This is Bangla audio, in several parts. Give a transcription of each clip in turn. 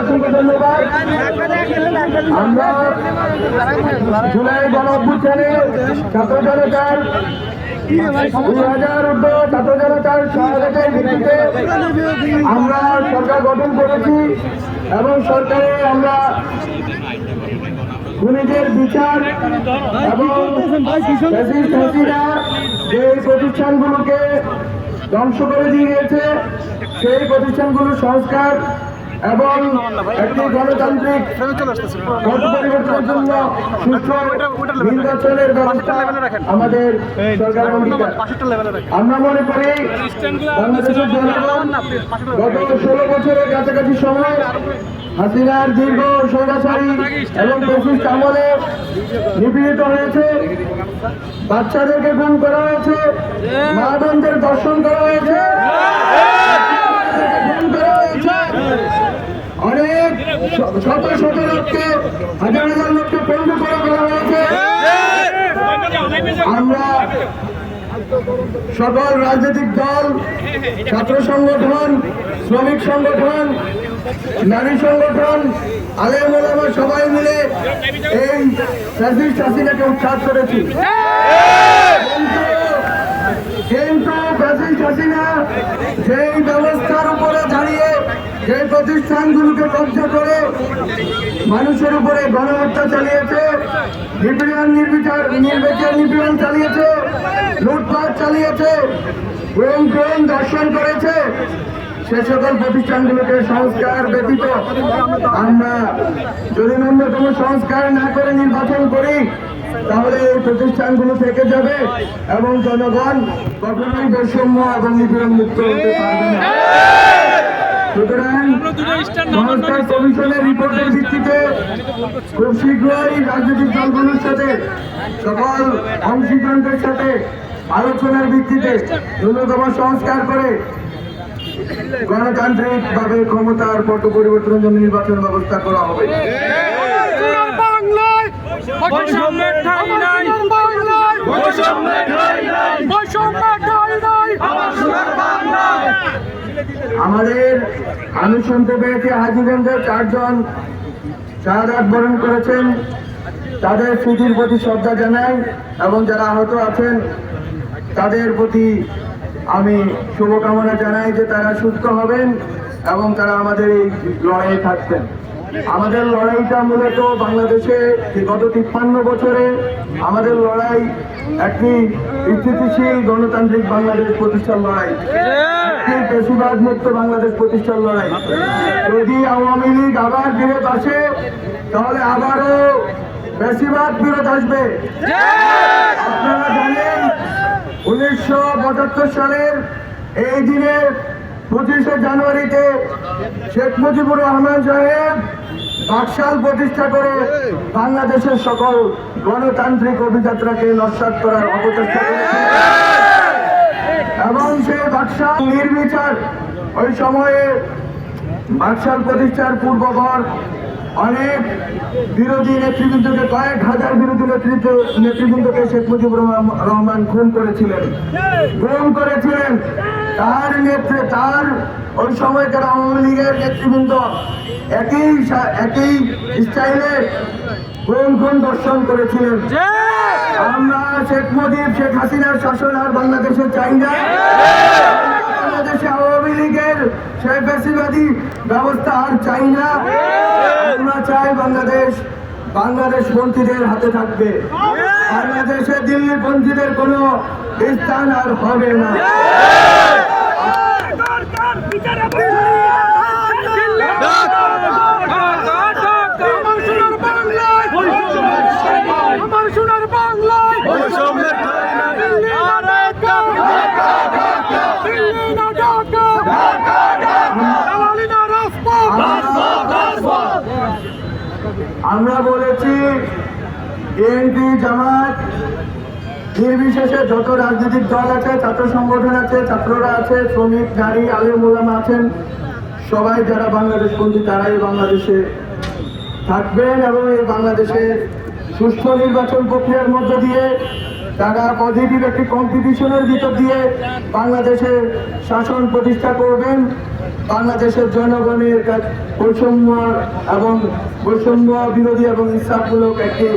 অসংখ্য ধন্যবাদ। আমরা জুলাই গণঅভ্যুত্থানে ছাত্র জনতার 2000 ঊর্ধ্ব ছাত্র জনতার সহায়তার ভিত্তিতে আমরা সরকার গঠন করেছি এবং সরকারে আমরা খুনিদের বিচার এবং হাসিনা যে প্রতিষ্ঠানগুলোকে ধ্বংস করে দিয়ে গিয়েছে সেই প্রতিষ্ঠানগুলোর সংস্কার এবং একটি গণতান্ত্রিক পথ পরিবর্তনের জন্য সুষ্ঠু নির্বাচনের ব্যবস্থা আমাদের সরকারের অঙ্গীকার। আমরা মনে করি বাংলাদেশের জনগণ গত 16 বছরের কাছাকাছি সময় হাসিনার দীর্ঘ স্বৈরাচারী এবং ফ্যাসিস্ট আমলে নিপীড়িত হয়েছে, বাচ্চাদেরকে গুম করা হয়েছে, মা বোনদের ধর্ষণ করা হয়েছে, অনেক শত শত লোককে হাজার হাজার লোককে পঙ্গু করে দেওয়া হয়েছে। আমরা সকল রাজনৈতিক দল, ছাত্র সংগঠন, শ্রমিক সংগঠন, নারী সংগঠন, আলেম ওলামা সবাই মিলে এই ফ্যাসিস্ট হাসিনাকে উৎখাত করেছি। কিন্তু ফ্যাসিস্ট হাসিনা যেই ব্যবস্থার উপরে দাঁড়িয়ে যে প্রতিষ্ঠানগুলোকে কব্জা করে মানুষের উপরে গণহত্যা চালিয়েছে, নিপীড়ন চালিয়েছে, লুটপাট চালিয়েছে, ক্রম দর্শন করেছে, সে সকল প্রতিষ্ঠানগুলোকে সংস্কার ব্যতীত আমরা যদি ন্যূনতম সংস্কার না করে নির্বাচন করি তাহলে এই প্রতিষ্ঠানগুলো থেকে যাবে এবং জনগণ কখনোই বৈষম্য এবং নিপীড়ন মুক্ত হতে পারবে না। সুতরাং সংস্কার কমিশনের রিপোর্টের ভিত্তিতে খুব শীঘ্রই রাজনৈতিক দলগুলোর সাথে সকল অংশীদারদের সাথে আলোচনার ভিত্তিতে ন্যূনতম সংস্কার করে গণতান্ত্রিক ভাবে ক্ষমতার পট পরিবর্তনের জন্য নির্বাচন ব্যবস্থা করা হবে। আমাদের আমি শুনতে পেয়েছি হাজীগঞ্জের 4 জন শাহাদাত বরণ করেছেন, তাদের স্মৃতির প্রতি শ্রদ্ধা জানাই এবং যারা আহত আছেন তাদের প্রতি আমি শুভকামনা জানাই যে তারা সুস্থ হবেন এবং তারা আমাদের এই লড়াইয়ে থাকবেন। আমাদের লড়াইটা মূলত বাংলাদেশে গত 53 বছরে আমাদের লড়াই একটি স্থিতিশীল গণতান্ত্রিক বাংলাদেশ প্রতিষ্ঠার লড়াই, বেশিরভাগ মুক্ত বাংলাদেশ প্রতিষ্ঠার লড়াই। যদি আওয়ামী লীগ আবার ফিরত আসে তাহলে আবারও বেশিরভাগ ফিরত আসবে। আপনারা জানেন 1975 সালের এই দিনে 25শে জানুয়ারিতে শেখ মুজিবুর রহমান সাহেব বাকশাল প্রতিষ্ঠা করে বাংলাদেশের সকল গণতান্ত্রিক অভিযাত্রাকে নস্যাৎ করার অপচেষ্টা করেছিলেন এবং সেই বাকশাল নির্বিচার ওই সময়ে বাকশাল প্রতিষ্ঠার পূর্বপর অনেক বিরোধী নেতৃবৃন্দকে, কয়েক হাজার বিরোধী নেতৃবৃন্দকে শেখ মুজিবুর রহমান খুন করেছিলেন। তার ওই সময়কার আওয়ামী লীগের নেতৃবৃন্দ একই স্টাইলে খুন দর্শন করেছিলেন। আমরা শেখ হাসিনার শাসন আর বাংলাদেশে চাই না। বাংলাদেশে আওয়ামী লীগের সেই ফ্যাসিবাদী ব্যবস্থা আর চাই না। আমরা চাই বাংলাদেশ পন্থীদের হাতে থাকবে, বাংলাদেশে দিল্লি পন্থীদের কোনো স্থান আর হবে না। আমরা বলেছি বিএনপি, জামাত নির্বিশেষে যত রাজনৈতিক দল আছে, ছাত্র সংগঠন আছে, ছাত্ররা আছে, শ্রমিক, নারী, আলেম ওলামা আছেন, সবাই যারা বাংলাদেশপন্থী তারাই বাংলাদেশে থাকবেন এবং এই বাংলাদেশের সুষ্ঠু নির্বাচন প্রক্রিয়ার মধ্য দিয়ে তারা পজিটিভ একটি কম্পিটিশনের ভিতর দিয়ে বাংলাদেশের শাসন প্রতিষ্ঠা করবেন বাংলাদেশের জনগণের কাছে বৈষম্য বিরোধী এবং ইসলামমূলক একটি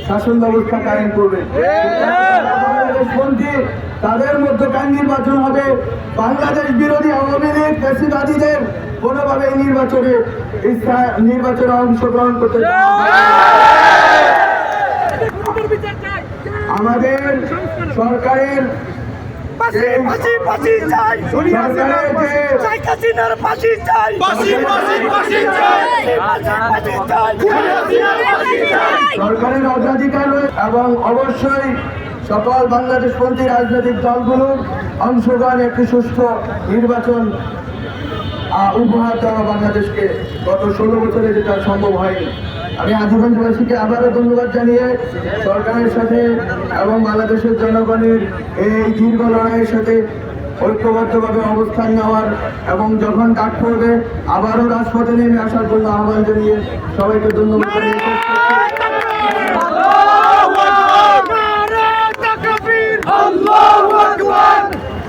শাসন ব্যবস্থা কায়েম করবে। বাংলাদেশপন্থী তাদের মধ্যকার নির্বাচন হবে বাংলাদেশ বিরোধী আওয়ামী লীগ ফ্যাসিবাদীদের কোনোভাবে নির্বাচনে অংশগ্রহণ করতে আমাদের সরকারের সরকারের অগ্রাধিকার এবং অবশ্যই সকল বাংলাদেশপন্থী রাজনৈতিক দলগুলোর অংশগ্রহণ একটি সুষ্ঠু নির্বাচন উপহার দেওয়া বাংলাদেশকে গত 16 বছরে যেটা সম্ভব হয়নি। আমি আজীবনবাসীকে আবারও ধন্যবাদ জানিয়ে সরকারের সাথে এবং বাংলাদেশের জনগণের এই দীর্ঘ লড়াইয়ের সাথে ঐক্যবদ্ধভাবে অবস্থান নেওয়ার এবং যখন ডাক পড়বে আবারও রাজপথে নেমে আসার জন্য আহ্বান জানিয়ে সবাইকে ধন্যবাদ জানিয়ে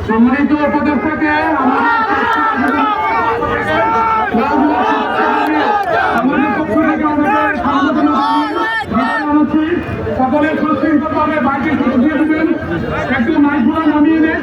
সম্মানিত উপদেষ্টাকে সকলের সুশৃঙ্খলভাবে বাকি দিয়ে দেবেন, একটু মাইকগুলো নামিয়ে নেই।